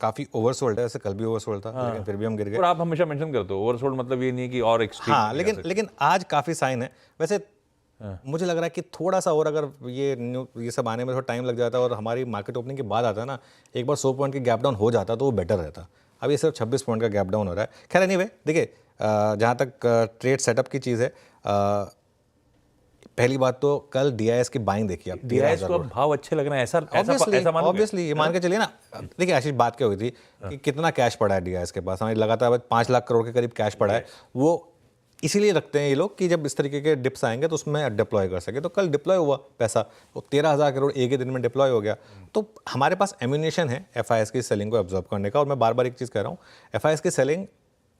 काफ़ी ओवरसोल्ड है, ऐसे कल भी ओवरसोल्ड था लेकिन फिर भी हम गिर गए। और आप हमेशा मेंशन करते हो ओवरसोल्ड, मतलब ये नहीं कि और एक्सट्रीम। हाँ, लेकिन आज काफ़ी साइन है वैसे। मुझे लग रहा है कि थोड़ा सा और अगर ये सब आने में थोड़ा टाइम लग जाता है और हमारी मार्केट ओपनिंग के बाद आता है ना, एक बार 100 पॉइंट की गैप डाउन हो जाता तो वो बेटर रहता। अब ये सिर्फ 26 पॉइंट का गैप डाउन हो रहा है। खैर एनीवे, देखिए जहाँ तक ट्रेड सेटअप की चीज़ है, पहली बात तो कल डीआईएस की बाइंग देखिए आप, डीआईएस को अब भाव अच्छे लग रहे हैं, ऐसा मानोगे? ऑब्वियसली ये मान के चलिए ना। देखिए आशीष, बात क्या हुई थी कि कितना कैश पड़ा है डीआईएस के पास, हमारी लगातार 5 लाख करोड़ के करीब कैश पड़ा है। वो इसीलिए रखते हैं ये लोग कि जब इस तरीके के डिप्स आएंगे तो उसमें डिप्लॉय कर सके। तो कल डिप्लॉय हुआ पैसा, वो 13,000 करोड़ एक ही दिन में डिप्लॉय हो गया। तो हमारे पास एम्यूनेशन है एफआईएस की सेलिंग को एब्जॉर्ब करने का। और मैं बार बार एक चीज़ कह रहा हूँ, एफआईएस की सेलिंग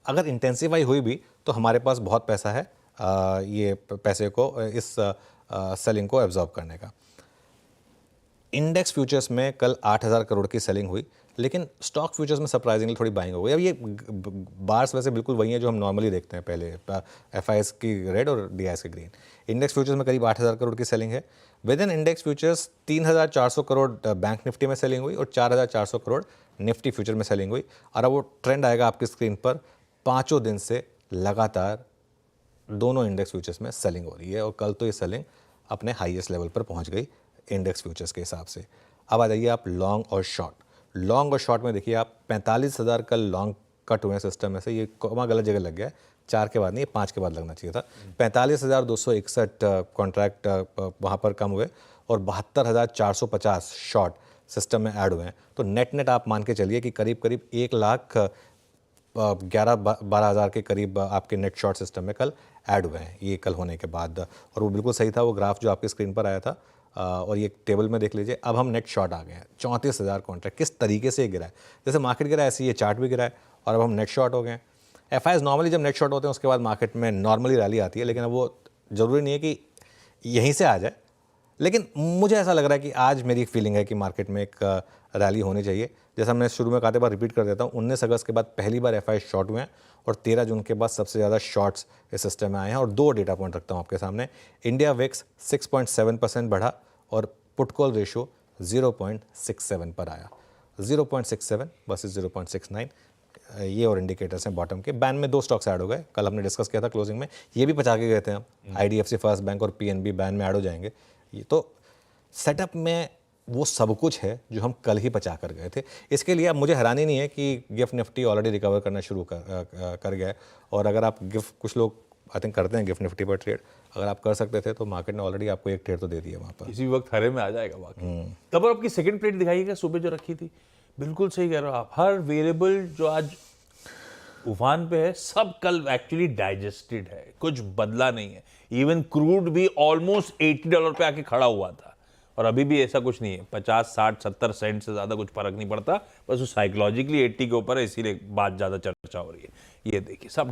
अगर इंटेंसिफाई हुई भी तो हमारे पास बहुत पैसा है ये पैसे को इस सेलिंग को एब्जॉर्ब करने का। इंडेक्स फ्यूचर्स में कल 8,000 करोड़ की सेलिंग हुई, लेकिन स्टॉक फ्यूचर्स में सरप्राइजिंगली थोड़ी बाइंग हो गई। अब ये बार्स वैसे बिल्कुल वही है जो हम नॉर्मली देखते हैं पहले, एफआईएस की रेड और डीआईएस की ग्रीन। इंडेक्स फ्यूचर्स में करीब 8,000 करोड़ की सेलिंग है। With in index futures 3,400 crore bank Nifty में सेलिंग हुई और 4,400 करोड़ निफ्टी फ्यूचर में सेलिंग हुई। और अब वो ट्रेंड आएगा आपकी स्क्रीन पर, 5 दिन से लगातार दोनों इंडेक्स फ्यूचर्स में सेलिंग हो रही है और कल तो ये सेलिंग अपने हाईएस्ट लेवल पर पहुंच गई इंडेक्स फ्यूचर्स के हिसाब से। अब आ जाइए आप लॉन्ग और शॉर्ट। लॉन्ग और शॉर्ट में देखिए आप 45,000 कल लॉन्ग कट हुए हैं सिस्टम में से। ये कॉमा गलत जगह लग गया है, 4 के बाद नहीं, 5 के बाद लगना चाहिए था। 45,261 कॉन्ट्रैक्ट वहाँ पर कम हुए और 72,450 शॉर्ट सिस्टम में ऐड हुए हैं। तो नेट आप मान के चलिए कि करीब 1,11,12 हज़ार के करीब आपके नेट शॉर्ट सिस्टम में कल ऐड हुए हैं ये कल होने के बाद। और वो बिल्कुल सही था, वो ग्राफ जो आपकी स्क्रीन पर आया था। और ये टेबल में देख लीजिए, अब हम नेट शॉर्ट आ गए हैं। 34,000 कॉन्ट्रैक्ट किस तरीके से गिरा है, जैसे मार्केट गिरा है ऐसे ये चार्ट भी गिरा है और अब हम नेट शॉर्ट हो गए हैं। एफआईएस नॉर्मली जब नेट शॉर्ट होते हैं उसके बाद मार्केट में नॉर्मली रैली आती है, लेकिन अब वो ज़रूरी नहीं है कि यहीं से आ जाए। लेकिन मुझे ऐसा लग रहा है कि आज मेरी एक फीलिंग है कि मार्केट में एक रैली होनी चाहिए। जैसा मैं शुरू में कहते बार रिपीट कर देता हूँ, 19 अगस्त के बाद पहली बार एफआईएस शॉर्ट हुए हैं और 13 जून के बाद सबसे ज़्यादा शॉर्ट्स इस सिस्टम में आए हैं। और 2 डेटा पॉइंट रखता हूँ आपके सामने। इंडिया विक्स 6.7% बढ़ा और पुट कॉल रेशो 0.67 पर आया। 0.67 वर्सेस 0.69, ये और इंडिकेटर्स हैं बॉटम के। बैन में 2 स्टॉक्स ऐड हो गए, कल हमने डिस्कस किया था क्लोजिंग में, ये भी बचा के गए थे हम। आईडीएफसी फर्स्ट बैंक और पीएनबी बैन में ऐड हो जाएंगे। ये तो सेटअप में वो सब कुछ है जो हम कल ही बचा कर गए थे। इसके लिए अब मुझे हैरानी नहीं है कि गिफ्ट निफ्टी ऑलरेडी रिकवर करना शुरू कर गया है। और अगर आप कुछ लोग आई थिंक करते हैं गिफ्ट निफ्टी पर ट्रेड, अगर आप कर सकते थे तो मार्केट ने ऑलरेडी आपको एक ट्रेड तो दे दिया वहाँ पर। किसी वक्त हरे में आ जाएगा बाकी। तब आपकी सेकंड प्लेट दिखाइएगा सुबह जो रखी थी। बिल्कुल सही कह रहे हो आप, हर वेरिएबल जो आज उफान पे है सब कल एक्चुअली डाइजेस्टेड है, कुछ बदला नहीं है। इवन क्रूड भी ऑलमोस्ट $80 पे आके खड़ा हुआ था और अभी भी ऐसा कुछ नहीं है, 50, 60, 70 सेंट से ज़्यादा कुछ फर्क नहीं पड़ता। बस वो साइकोलॉजिकली 80 के ऊपर है, इसीलिए बात ज़्यादा चर्चा हो रही है। ये देखिए सब